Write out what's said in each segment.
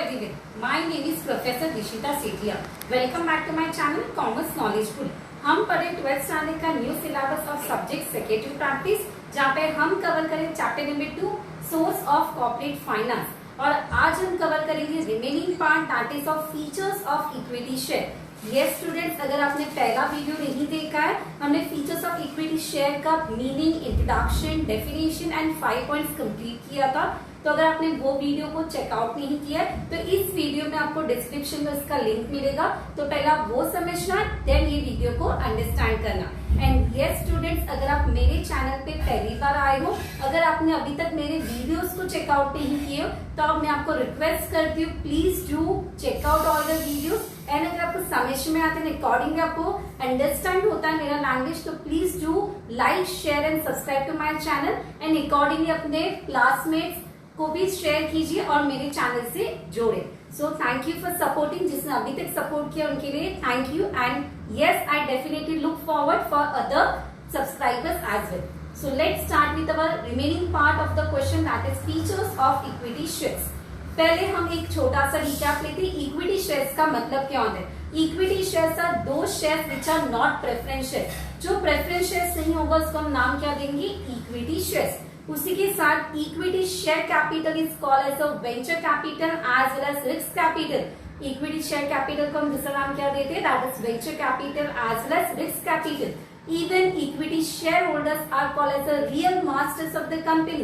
everyone, my name is Professor Dishita Sethia. Welcome back to my channel Commerce Knowledgeful. हम पढ़े 12th standard का new syllabus of subject secretary practice, जहाँ पे हम cover करें chapter number 2 source of corporate finance, और आज हम कवर करेंगे remaining part that is of features of equity share. Yes students, अगर आपने पहला वीडियो नहीं देखा है, हमने फीचर्स ऑफ इक्विटी शेयर का meaning, introduction, definition and 5 points complete किया था. तो अगर आपने वो वीडियो को चेकआउट नहीं किया है तो इस वीडियो में आपको डिस्क्रिप्शन में इसका लिंक मिलेगा. तो पहला वो समझना, देन ये वीडियो को अंडरस्टैंड करना. एंड यस स्टूडेंट्स, अगर आप मेरे चैनल पे पहली बार आए हो, अगर आपने अभी तक मेरे वीडियोस को चेकआउट नहीं किए हो, तो मैं आपको रिक्वेस्ट करती हूँ, please do check out all the videos. And अगर आपको समझ में आते हैं, अकॉर्डिंगली आपको अंडरस्टैंड होता है मेरा लैंग्वेज, तो please do like, share and subscribe to my channel. And accordingly अपने क्लासमेट्स को भी शेयर कीजिए और मेरे चैनल से जोड़े. So thank you for supporting. जिसने अभी तक सपोर्ट किया उनके लिए thank you. And yes, I definitely look forward for other subscribers as well. So let's start with our remaining part of the question, that is features of equity shares. पहले हम एक छोटा सा रिकैप लेते हैं. इक्विटी शेयर्स का मतलब क्या होता है? Equity shares are those shares which are not preference share. जो प्रेफरेंस शेयर्स नहीं होगा उसको हम नाम क्या देंगे? Equity shares. उसी के साथ equity share capital is called as a venture capital as well as risk capital. Equity share capital को हम दूसरा नाम क्या देते हैं? That is venture capital as well as risk capital. Even equity shareholders are called as the real masters of the company.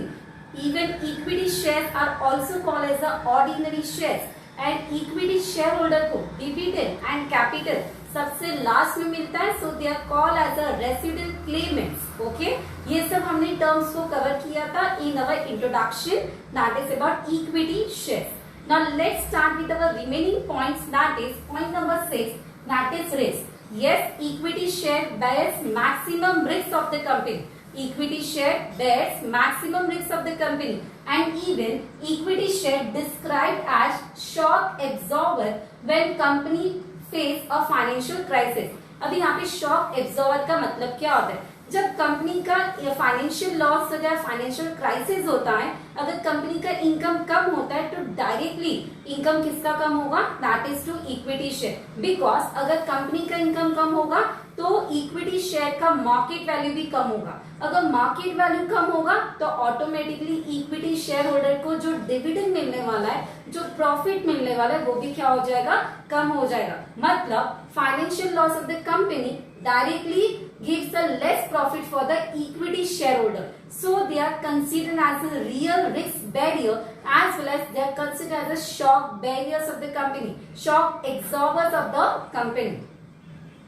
Even equity shares are also called as the ordinary shares. And equity shareholder को dividend and capital सबसे last में मिलता है, so they are called as the residual claimants. Okay? ये सब हमने terms को cover किया था in our introduction, that is about equity shares. Now let's start with our remaining points, that is point number 6, that is risk. Yes, equity share bears maximum risk of the company. Equity share bears maximum risk of the company, and even equity share described as shock absorber when company face a financial crisis. अभी यहाँ पे shock absorber का मतलब क्या होता है? जब company का फाइनेंशियल लॉस हो जाए, फाइनेंशियल क्राइसिस होता है, अगर कंपनी का इनकम कम होता है तो डायरेक्टली इनकम किसका कम होगा? That is to equity share. Because अगर कंपनी का इनकम कम होगा तो इक्विटी शेयर का मार्केट वैल्यू भी कम होगा. अगर मार्केट वैल्यू कम होगा तो ऑटोमेटिकली इक्विटी शेयर होल्डर को जो डिविडेंड मिलने वाला है, जो प्रॉफिट मिलने वाला है, वो भी क्या हो जाएगा? कम हो जाएगा. मतलब financial loss of the company directly gives a less profit for the equity shareholder. So they are considered as a real risk barrier, as well as they are considered as a shock barriers of the company, shock absorbers of the company.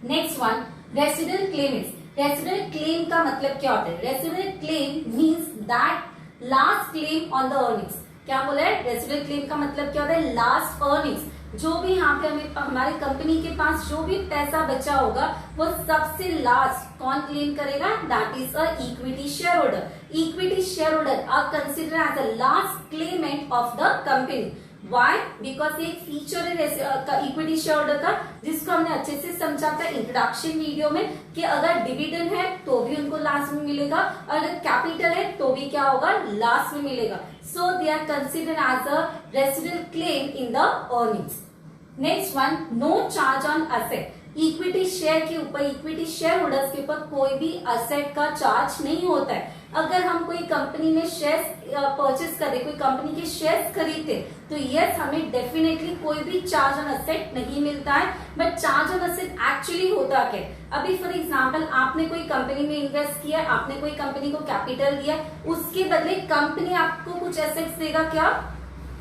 Next one, residual claimants. Residual claim का मतलब क्या होता है? Residual claim means that last claim on the earnings. क्या बोला है? Residual claim का मतलब क्या होता है? Last earnings. जो भी यहाँ पे हमें हमारे कंपनी के पास जो भी पैसा बचा होगा वो सबसे लास्ट कौन क्लेम करेगा? That is a equity share holder. Equity share holder are consider as the last claimant of the company. Why? Because एक फीचर है इक्विटी शेयर होल्डर का, जिसको हमने अच्छे से समझा था इंट्रोडक्शन वीडियो में, कि अगर डिविडेंड है तो भी उनको लास्ट में मिलेगा, अगर कैपिटल है तो भी क्या होगा? लास्ट में मिलेगा. So they are considered as a residual claim in the earnings. Next one, no charge on asset. Equity share के ऊपर, इक्विटी शेयर होल्डर्स के ऊपर कोई भी असेट का चार्ज नहीं होता है. अगर हम कोई कंपनी में शेयर्स परचेस करें, कोई कंपनी के शेयर्स खरीदते, तो यस, हमें डेफिनेटली कोई भी चार्ज ऑन असेट नहीं मिलता है. But charge on asset actually होता क्या? अभी फॉर एग्जांपल आपने कोई कंपनी में इन्वेस्ट किया, आपने कोई कंपनी को कैपिटल दिया, उसके बदले कंपनी आपको कुछ एसेट्स देगा क्या?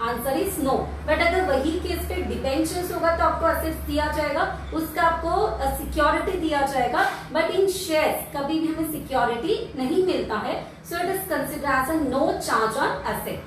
Answer is no. बट अगर वही केस पे डिबेंचर्स होगा तो आपको असेट्स दिया जाएगा, उसका आपको सिक्योरिटी दिया जाएगा. बट इन शेयर्स कभी भी हमें सिक्योरिटी नहीं मिलता है. So it is considered as a no charge on asset.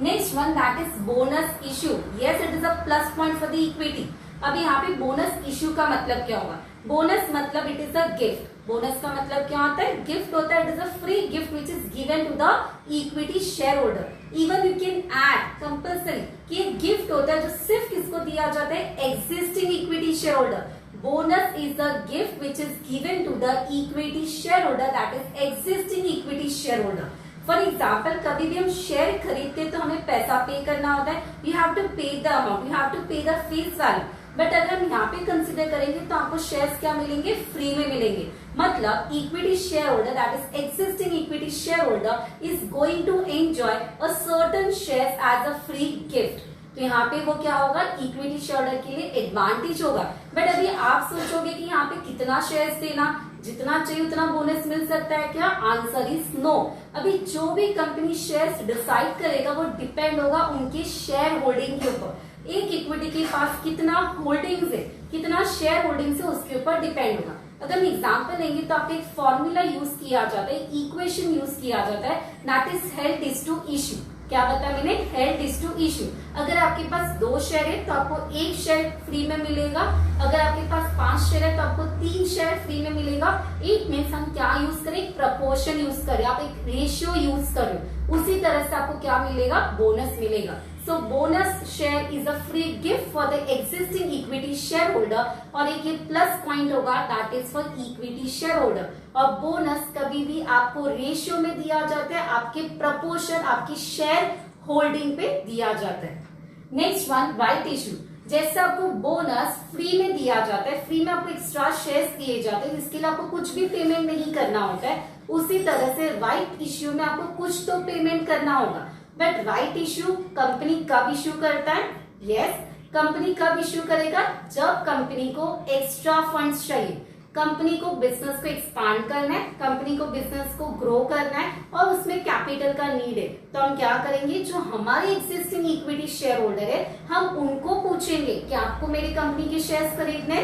Next one, that is bonus issue. Yes, it is a plus point for the equity. अब यहाँ पे बोनस इश्यू का मतलब क्या होगा? बोनस मतलब it is a gift. Bonus का मतलब क्या होता है? गिफ्ट होता है. It is a free gift which is given to the equity share holder. Even you can add compulsory कि एक गिफ्ट होता है जो सिर्फ किसको दिया जाता है? Existing equity share holder. Bonus is the gift which is given to the equity share holder, that is existing equity share holder. For example कभी भी हम शेयर खरीदते हैं तो हमें पैसा पे करना होता है, you have to pay the amount, you have to pay the face value. But अगर हम यहाँ पे कंसिडर करेंगे तो आपको शेयर्स क्या मिलेंगे, फ्री में मिलेंगे। मतलब equity share holder that is existing equity share holder is going to enjoy a certain shares as a free gift. तो यहाँ पे वो क्या होगा, इक्विटी शेयर होल्डर के लिए एडवांटेज होगा। बट अभी आप सोचोगे कि यहाँ पे कितना शेयर्स देना, जितना चाहिए उतना बोनस मिल सकता है क्या, आंसर इज नो। अभी जो भी कंपनी शेयर्स डिसाइड करेगा वो डिपेंड होगा उनके शेयर होल्डिंग के ऊपर। एक इक्विटी के पास कितना होल्डिंग्स है, कितना शेयर होल्डिंग्स है, उसके ऊपर डिपेंड होगा। अगर हम एग्जाम्पल लेंगे तो आपको एक फॉर्मूला यूज किया जाता है, इक्वेशन यूज किया जाता है, that is held is to issue. क्या बताया मैंने, हेल्ड इज टू इश्यू। अगर आपके पास 2 शेयर है तो आपको 1 शेयर फ्री में मिलेगा, अगर आपके पास 5 शेयर है तो आपको 3 शेयर फ्री में मिलेगा। इट मीन्स हम क्या यूज करें, प्रपोर्शन यूज करें, आप एक रेशियो यूज करें, उसी तरह से आपको क्या मिलेगा, बोनस मिलेगा। So bonus share is a free gift for the existing equity shareholder और एक ये प्लस पॉइंट होगा that is for equity shareholder। और बोनस कभी भी आपको रेशियो में दिया जाता है, आपके प्रपोर्शन, आपकी शेयर होल्डिंग पे दिया जाता है। Next one, right issue. जैसे आपको बोनस फ्री में दिया जाता है, फ्री में आपको एक्स्ट्रा शेयर्स दिए जाते हैं जिसके लिए आपको कुछ भी पेमेंट नहीं करना होता है, उसी तरह से राइट इश्यू में आपको कुछ तो पेमेंट करना होगा। बट राइट इश्यू कंपनी कब इश्यू करता है, यस कंपनी कब इश्यू करेगा, जब कंपनी को एक्स्ट्रा फंड्स चाहिए, कंपनी को बिजनेस को एक्सपांड करना है, कंपनी को बिजनेस को ग्रो करना है और उसमें कैपिटल का नीड है। तो हम क्या करेंगे, जो हमारे एक्सिस्टिंग इक्विटी शेयर होल्डर है हम उनको पूछेंगे कि आपको मेरी कंपनी के शेयर्स खरीदने,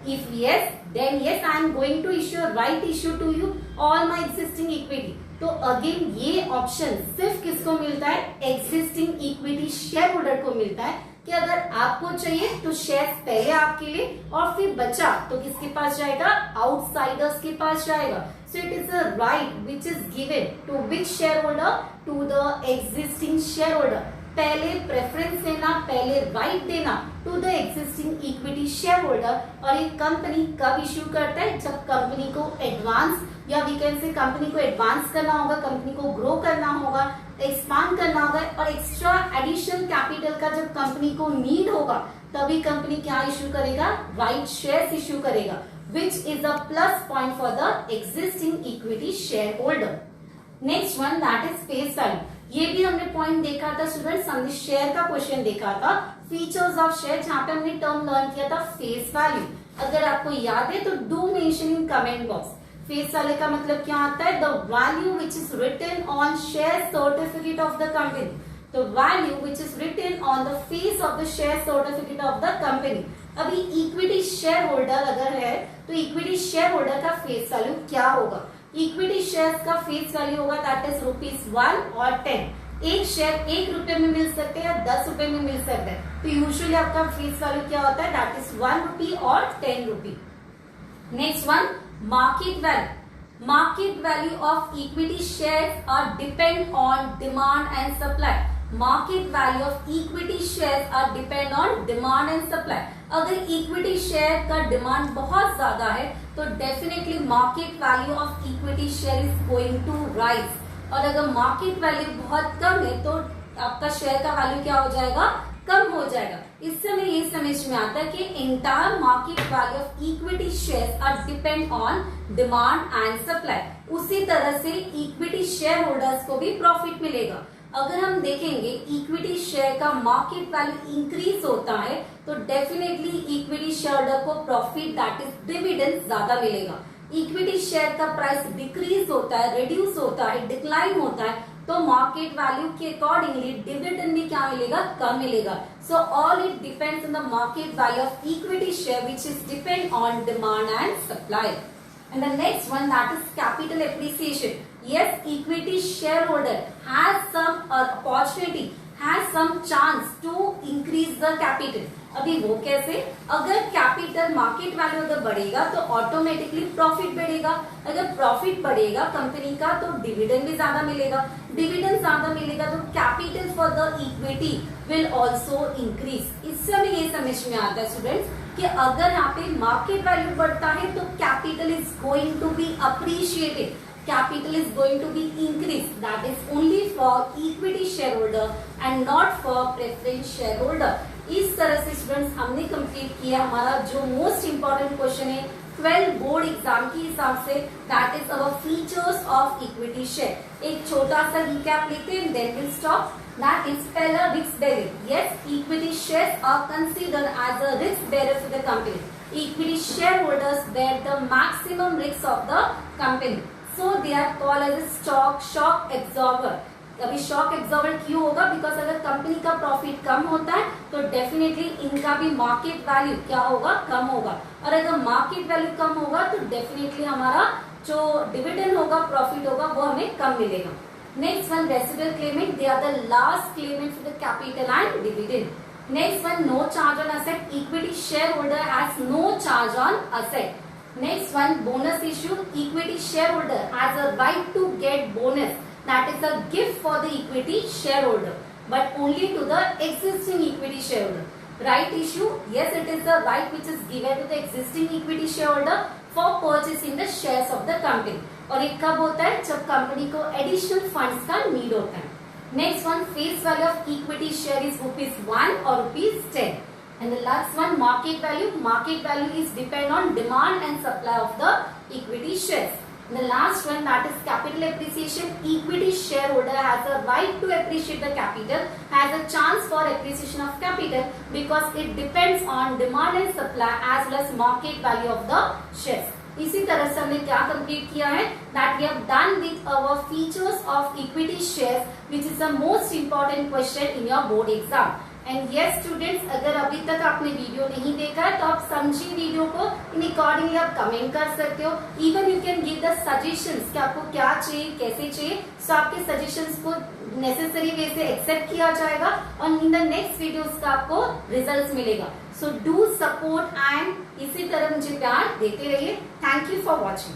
if yes then yes I am going to issue right issue to you all my existing equity. तो अगेन ये ऑप्शन सिर्फ किसको मिलता है, एग्जिस्टिंग इक्विटी शेयर होल्डर को मिलता है कि अगर आपको चाहिए तो शेयर्स पहले आपके लिए और फिर बचा तो किसके पास जाएगा, आउटसाइडर्स के पास जाएगा। So it is a right which is given to which share holder, to the existing share holder. पहले प्रेफरेंस देना, पहले राइट देना to the existing equity share holder. और ये कंपनी कब इश्यू करता है, जब कंपनी को एडवांस या वी कैन से कंपनी को एडवांस करना होगा, कंपनी को ग्रो करना होगा, एक्सपांड करना होगा और एक्स्ट्रा एडिशनल कैपिटल का जब कंपनी को नीड होगा तभी कंपनी क्या इश्यू करेगा, राइट शेयर्स इश्यू करेगा, which is a plus point for the existing equity share holder. Next one that is face value. ये भी हमने पॉइंट देखा था स्टूडेंट्स, हमने शेयर का क्वेश्चन देखा था, फीचर्स ऑफ शेयर, जहां पे हमने टर्म लर्न किया था फेस वैल्यू। अगर आपको याद है तो do mention in comment box. Face value का मतलब क्या आता है, the value which is written on share certificate of the company, the value which is written on the face of the share certificate of the company. अभी equity share holder अगर है तो equity share holder का face value क्या होगा, equity shares का face value होगा that is ₹1 और 10। एक शेयर 1 रुपए में मिल सकते हैं या 10 रुपए में मिल सकता है। तो यूजुअली आपका फेस वैल्यू क्या होता है, दैट इज ₹1 और 10 rupee. Next one, market value. Market value of equity shares are depend on demand and supply. Market value of equity shares are depend on demand and supply. अगर equity share का demand बहुत ज्यादा है तो definitely market value of equity share is going to rise, और अगर market value बहुत कम है तो आपका शेयर का वैल्यू क्या हो जाएगा, कम हो जाएगा। इससे हमें ये समझ में आता है कि entire market value of equity shares are depend on demand and supply. उसी तरह से इक्विटी शेयर होल्डर्स को भी प्रॉफिट मिलेगा। अगर हम देखेंगे इक्विटी शेयर का मार्केट वैल्यू इंक्रीज होता है तो डेफिनेटली इक्विटी शेयर होल्डर को प्रॉफिट दैट इज डिविडेंड ज्यादा मिलेगा। इक्विटी शेयर का प्राइस डिक्रीज होता है, रिड्यूस होता है, डिक्लाइन होता है तो मार्केट वैल्यू के अकॉर्डिंगली डिविडेंड भी क्या मिलेगा, कम मिलेगा। So all it depends on the market value of equity share which is depend on demand and supply. And the next one that is capital appreciation. Yes, equity shareholder has some opportunity, has some chance to increase the capital. अभी वो कैसे, अगर capital market value अगर बढ़ेगा तो automatically profit बढ़ेगा, अगर profit बढ़ेगा कंपनी का तो डिविडेंड भी ज्यादा मिलेगा, डिविडेंड ज्यादा मिलेगा तो capital for the equity will also increase. इससे हमें ये समझ में आता है स्टूडेंट्स कि अगर यहाँ पे मार्केट वैल्यू बढ़ता है तो capital is going to be appreciated, capital is going to be increased. That is only for equity shareholder and not for preference shareholder. इस तरह से स्टूडेंट्स हमने कंप्लीट किया हमारा जो मोस्ट इंपॉर्टेंट क्वेश्चन है 12 बोर्ड एग्जाम के हिसाब से, that is our features of equity share. एक छोटा सा रिकैप लेते हैं, then will stop. That is Peller risk bearing. Yes, equity shares are considered as a risk bearer for the company. Equity shareholders bear the maximum risk of the company. So they are called as a shock absorber. अभी shock absorber क्यों होगा? Because अगर company का profit कम होता है तो definitely इनका भी मार्केट वैल्यू क्या होगा? कम होगा। और अगर मार्केट वैल्यू कम होगा तो डेफिनेटली हमारा जो डिविडेंड होगा, प्रॉफिट होगा, वो हमें कम मिलेगा। Next one, residual claimant. They are the last claimant for the capital and dividend. Next one, no charge on asset. Equity shareholder has no charge on asset. Next one, bonus issue. Equity shareholder has a right to get bonus. That is a gift for the equity shareholder, but only to the existing equity shareholder. Right issue. Yes, it is the right which is given to the existing equity shareholder for purchasing the shares of the company. और ये कब होता है? जब company को additional funds का need होता है। Next one, face value of equity share is ₹1 और ₹10। And the last one, market value. Market value is depend on demand and supply of the equity shares. The last one, that is capital appreciation. Equity shareholder has a right to appreciate the capital, has a chance for appreciation of capital because it depends on demand and supply as well as market value of the shares. इसी तरह से हमने क्या complete किया है? That we have done with our features of equity shares, which is the most important question in your board exam. And yes students, अगर अभी तक आपने वीडियो नहीं देखा है तो आप समझिए वीडियो को, इन अकॉर्डिंगली आप कमेंट कर सकते हो। Even you can give the suggestions कि आपको क्या चाहिए, कैसे चाहिए। सो आपके सजेशंस को नेसेसरी वे से एक्सेप्ट किया जाएगा और इन द नेक्स्ट वीडियोस का आपको रिजल्ट्स मिलेगा। सो डू सपोर्ट एंड इसी तरह मुझे प्यार देते रहिए। Thank you for watching.